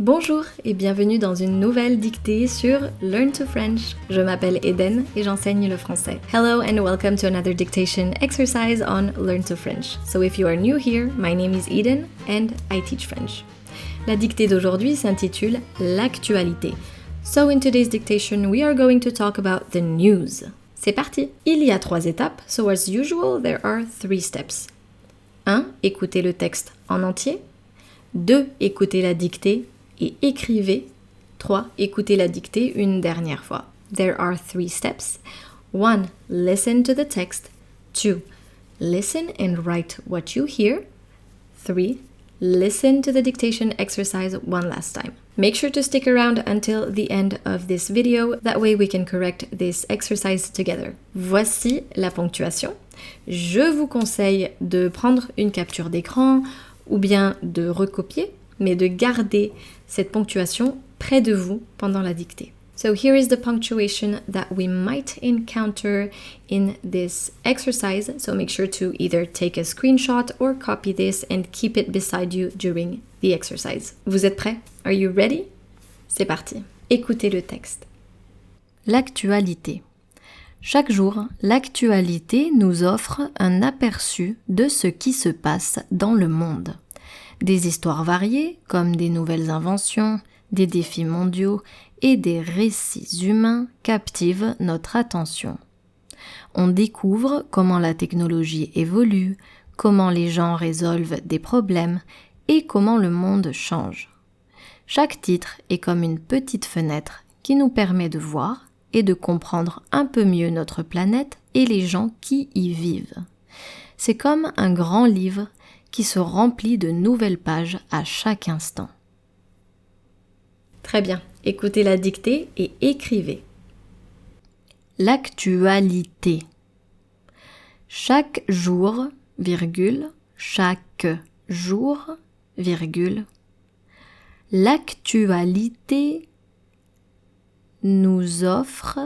Bonjour et bienvenue dans une nouvelle dictée sur Learn to French. Je m'appelle Eden et j'enseigne le français. Hello and welcome to another dictation exercise on Learn to French. So if you are new here, my name is Eden and I teach French. La dictée d'aujourd'hui s'intitule L'actualité. So in today's dictation, we are going to talk about the news. C'est parti! Il y a 3 étapes, so as usual, there are 3 steps. 1. Écoutez le texte en entier. 2. Écoutez la dictée et écrivez. 3. Écoutez la dictée une dernière fois. There are 3 steps. 1. Listen to the text. 2. Listen and write what you hear. 3. Listen to the dictation exercise one last time. Make sure to stick around until the end of this video, that way we can correct this exercise together. Voici la ponctuation. Je vous conseille de prendre une capture d'écran ou bien de recopier, mais de garder cette ponctuation près de vous pendant la dictée. So here is the punctuation that we might encounter in this exercise. So make sure to either take a screenshot or copy this and keep it beside you during the exercise. Vous êtes prêts? Are you ready? C'est parti. Écoutez le texte. L'actualité. Chaque jour, l'actualité nous offre un aperçu de ce qui se passe dans le monde. Des histoires variées, comme des nouvelles inventions, des défis mondiaux et des récits humains captivent notre attention. On découvre comment la technologie évolue, comment les gens résolvent des problèmes et comment le monde change. Chaque titre est comme une petite fenêtre qui nous permet de voir et de comprendre un peu mieux notre planète et les gens qui y vivent. C'est comme un grand livre qui se remplit de nouvelles pages à chaque instant. Très bien, écoutez la dictée et écrivez. L'actualité. Chaque jour, virgule, chaque jour, virgule, l'actualité nous offre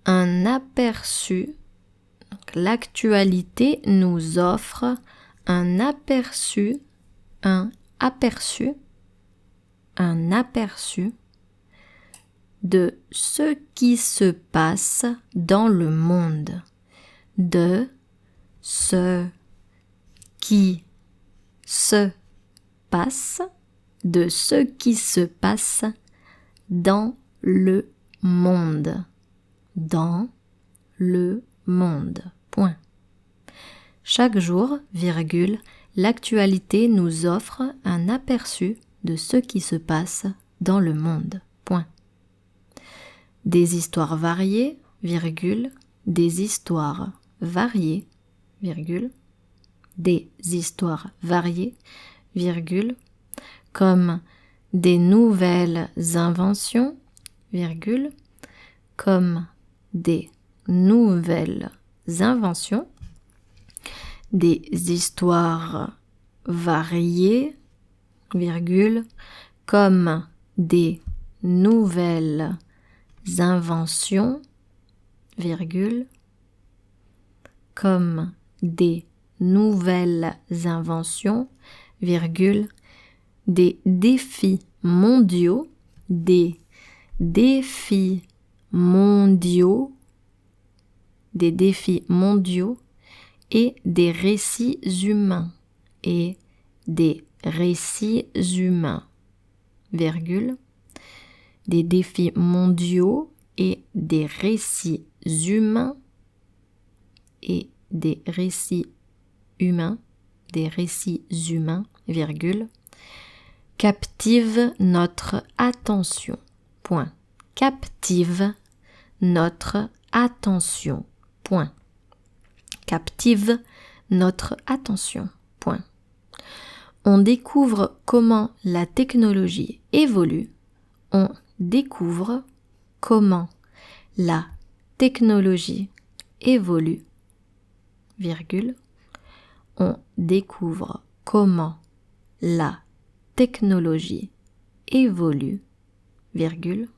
un aperçu. Donc, l'actualité nous offre un aperçu de ce qui se passe dans le monde. De ce qui se passe, dans le monde. Dans le monde. Point. Chaque jour, virgule, l'actualité nous offre un aperçu de ce qui se passe dans le monde. Point. Des histoires variées, virgule, des histoires variées, virgule, des histoires variées, virgule, comme des nouvelles inventions, virgule, comme des nouvelles inventions, des histoires variées, virgule, comme des nouvelles inventions, virgule, comme des nouvelles inventions, virgule, des défis mondiaux, des défis mondiaux et des récits humains, virgule, des défis mondiaux et des récits humains virgule, captive notre attention. Point. Captive notre attention. Point. Captive notre attention. Point. On découvre comment la technologie évolue. On découvre comment la technologie évolue, virgule. On découvre comment la technologie évolue, virgule.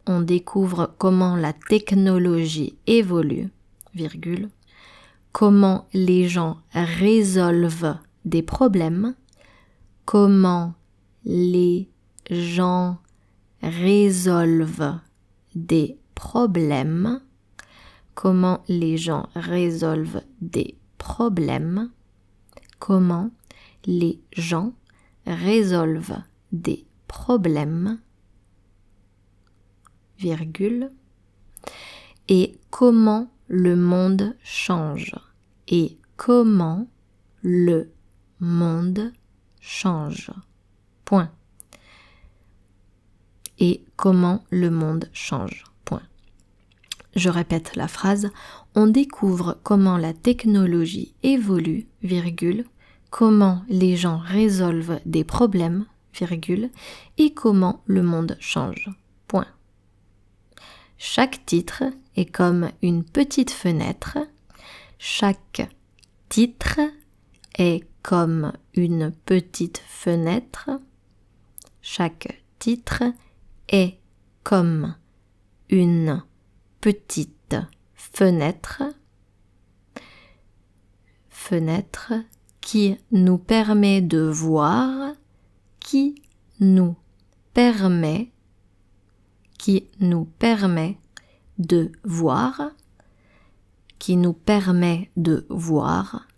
on découvre comment la technologie évolue, virgule, comment les gens résolvent des problèmes, comment les gens résolvent des problèmes, comment les gens résolvent des problèmes, comment les gens résolvent des problèmes, virgule, et comment le monde change, et comment le monde change, point. Et comment le monde change, point. Je répète la phrase, on découvre comment la technologie évolue, virgule, comment les gens résolvent des problèmes, virgule, et comment le monde change, point. Chaque titre est comme une petite fenêtre. Chaque titre est comme une petite fenêtre. Chaque titre est comme une petite fenêtre. Fenêtre qui nous permet de voir, qui nous permet de voir, qui nous permet de voir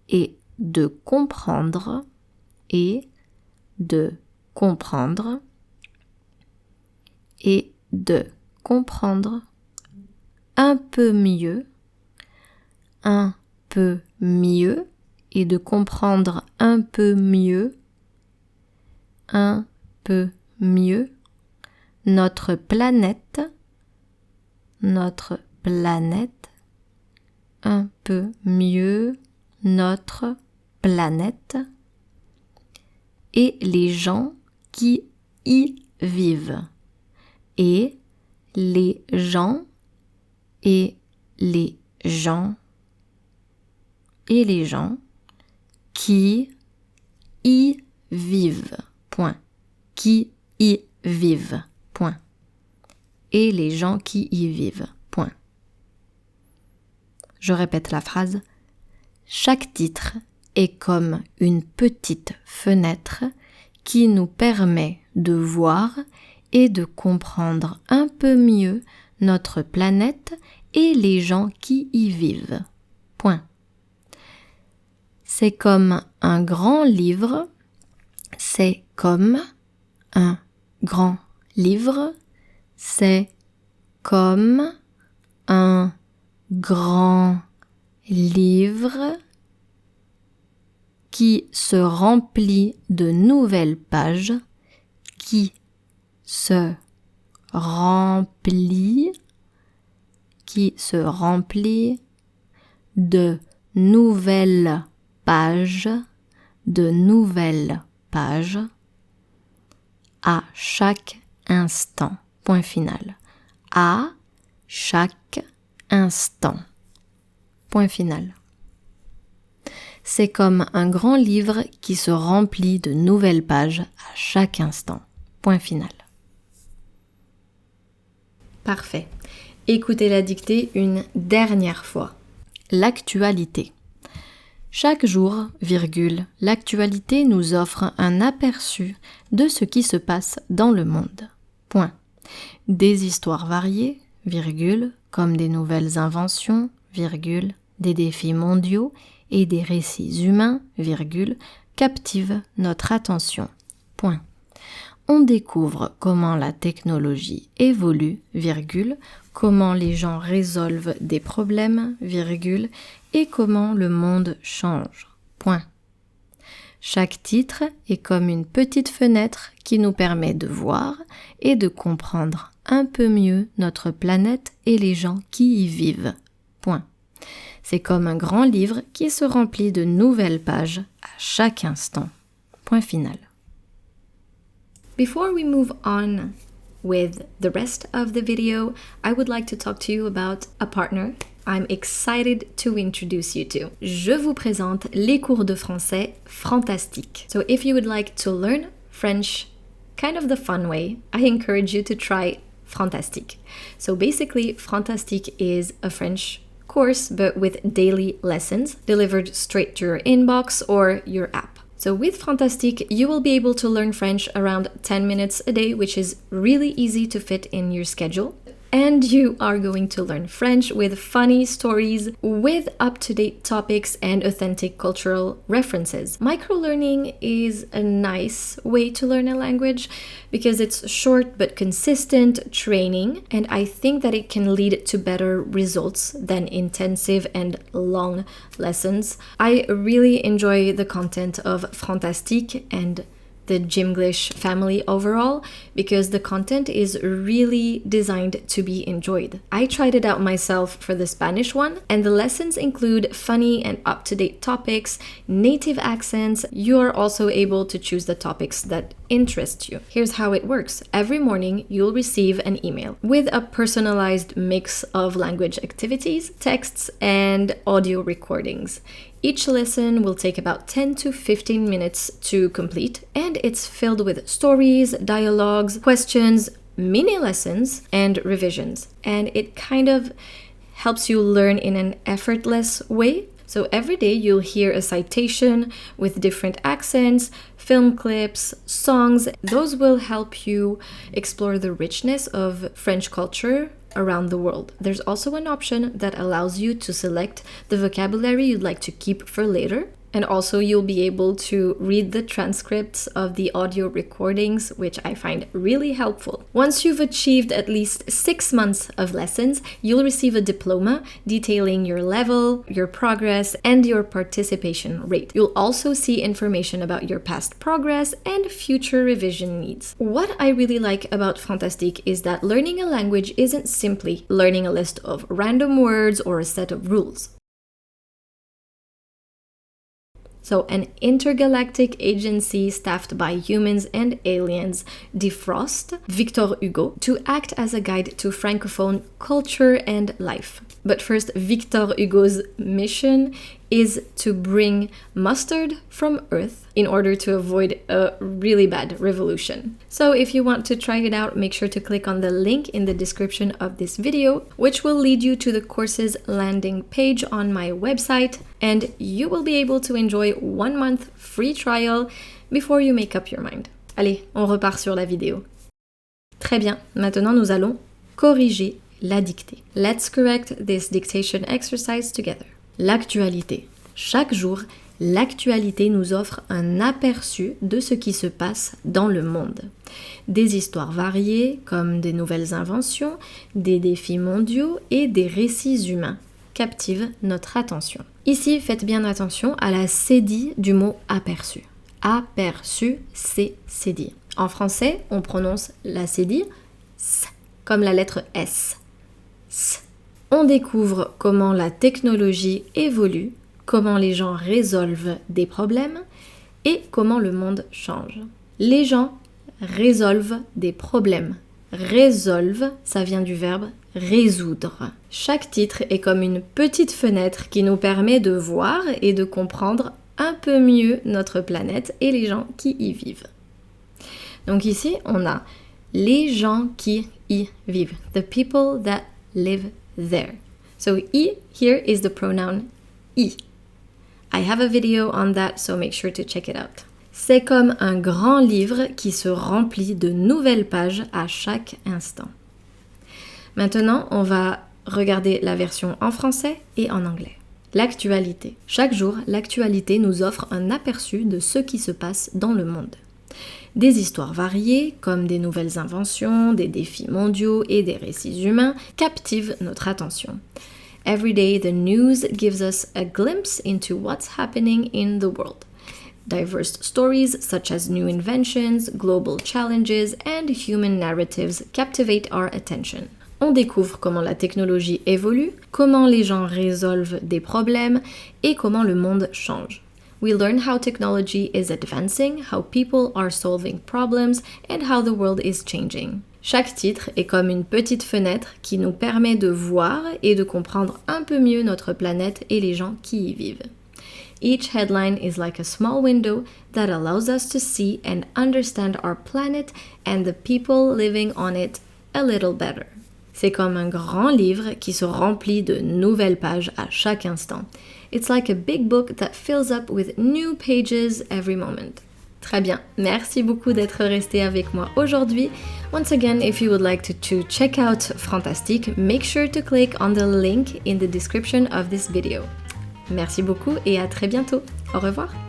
et de comprendre, et de comprendre, et de comprendre un peu mieux, et de comprendre un peu mieux, notre planète, un peu mieux notre planète, et les gens qui y vivent, et les gens qui y vivent, point. Qui y vivent, point. Et les gens qui y vivent, point. Je répète la phrase. Chaque titre est comme une petite fenêtre qui nous permet de voir et de comprendre un peu mieux notre planète et les gens qui y vivent. Point. C'est comme un grand livre. C'est comme un grand livre. C'est comme un grand livre qui se remplit de nouvelles pages, qui se remplit de nouvelles pages, à chaque instant. Point final. À chaque instant. Point final. C'est comme un grand livre qui se remplit de nouvelles pages à chaque instant. Point final. Parfait. Écoutez la dictée une dernière fois. L'actualité. Chaque jour, l'actualité nous offre un aperçu de ce qui se passe dans le monde. Point. Des histoires variées, comme des nouvelles inventions, des défis mondiaux et des récits humains, captivent notre attention. Point. On découvre comment la technologie évolue, comment les gens résolvent des problèmes, et comment le monde change. Point. Chaque titre est comme une petite fenêtre qui nous permet de voir et de comprendre un peu mieux notre planète et les gens qui y vivent. Point. C'est comme un grand livre qui se remplit de nouvelles pages à chaque instant. Point final. Before we move on with the rest of the video, I would like to talk to you about a partner I'm excited to introduce you to. Je vous présente les cours de français Frantastic. So if you would like to learn French kind of the fun way, I encourage you to try Frantastique. So basically, Frantastique is a French course, but with daily lessons delivered straight to your inbox or your app. So with Frantastique, you will be able to learn French around 10 minutes a day, which is really easy to fit in your schedule. And you are going to learn French with funny stories, with up-to-date topics and authentic cultural references. Microlearning is a nice way to learn a language because it's short but consistent training, and I think that it can lead to better results than intensive and long lessons. I really enjoy the content of Frantastique and the Gymglish family overall because the content is really designed to be enjoyed. I tried it out myself for the Spanish one, and the lessons include funny and up-to-date topics, native accents. You are also able to choose the topics that interest you. Here's how it works. Every morning, you'll receive an email with a personalized mix of language activities, texts, and audio recordings. Each lesson will take about 10 to 15 minutes to complete, and it's filled with stories, dialogues, questions, mini lessons, and revisions. And it kind of helps you learn in an effortless way. So every day you'll hear a citation with different accents, film clips, songs. Those will help you explore the richness of French culture around the world. There's also an option that allows you to select the vocabulary you'd like to keep for later. And also you'll be able to read the transcripts of the audio recordings, which I find really helpful. Once you've achieved at least 6 months of lessons, you'll receive a diploma detailing your level, your progress, and your participation rate. You'll also see information about your past progress and future revision needs. What I really like about Frantastique is that learning a language isn't simply learning a list of random words or a set of rules. So an intergalactic agency staffed by humans and aliens defrost Victor Hugo to act as a guide to Francophone culture and life. But first, Victor Hugo's mission is to bring mustard from Earth in order to avoid a really bad revolution. So if you want to try it out, make sure to click on the link in the description of this video, which will lead you to the course's landing page on my website, and you will be able to enjoy 1 month free trial before you make up your mind. Allez, on repart sur la vidéo. Très bien, maintenant nous allons corriger la dictée. Let's correct this dictation exercise together. L'actualité. Chaque jour, l'actualité nous offre un aperçu de ce qui se passe dans le monde. Des histoires variées, comme des nouvelles inventions, des défis mondiaux et des récits humains captivent notre attention. Ici, faites bien attention à la cédille du mot aperçu. Aperçu, c'est cédille. En français, on prononce la cédille S, comme la lettre S. S. On découvre comment la technologie évolue, comment les gens résolvent des problèmes et comment le monde change. Les gens résolvent des problèmes. Résolvent, ça vient du verbe résoudre. Chaque titre est comme une petite fenêtre qui nous permet de voir et de comprendre un peu mieux notre planète et les gens qui y vivent. Donc ici, on a les gens qui y vivent. The people that live there. So I here is the pronoun I. I have a video on that, so make sure to check it out. C'est comme un grand livre qui se remplit de nouvelles pages à chaque instant. Maintenant, on va regarder la version en français et en anglais. L'actualité. Chaque jour, l'actualité nous offre un aperçu de ce qui se passe dans le monde. Des histoires variées, comme des nouvelles inventions, des défis mondiaux et des récits humains, captivent notre attention. Every day, the news gives us a glimpse into what's happening in the world. Diverse stories such as new inventions, global challenges, and human narratives captivate our attention. On découvre comment la technologie évolue, comment les gens résolvent des problèmes et comment le monde change. We learn how technology is advancing, how people are solving problems, and how the world is changing. Chaque titre est comme une petite fenêtre qui nous permet de voir et de comprendre un peu mieux notre planète et les gens qui y vivent. Each headline is like a small window that allows us to see and understand our planet and the people living on it a little better. C'est comme un grand livre qui se remplit de nouvelles pages à chaque instant. It's like a big book that fills up with new pages every moment. Très bien, merci beaucoup d'être resté avec moi aujourd'hui. Once again, if you would like to check out Frantastic, make sure to click on the link in the description of this video. Merci beaucoup et à très bientôt. Au revoir.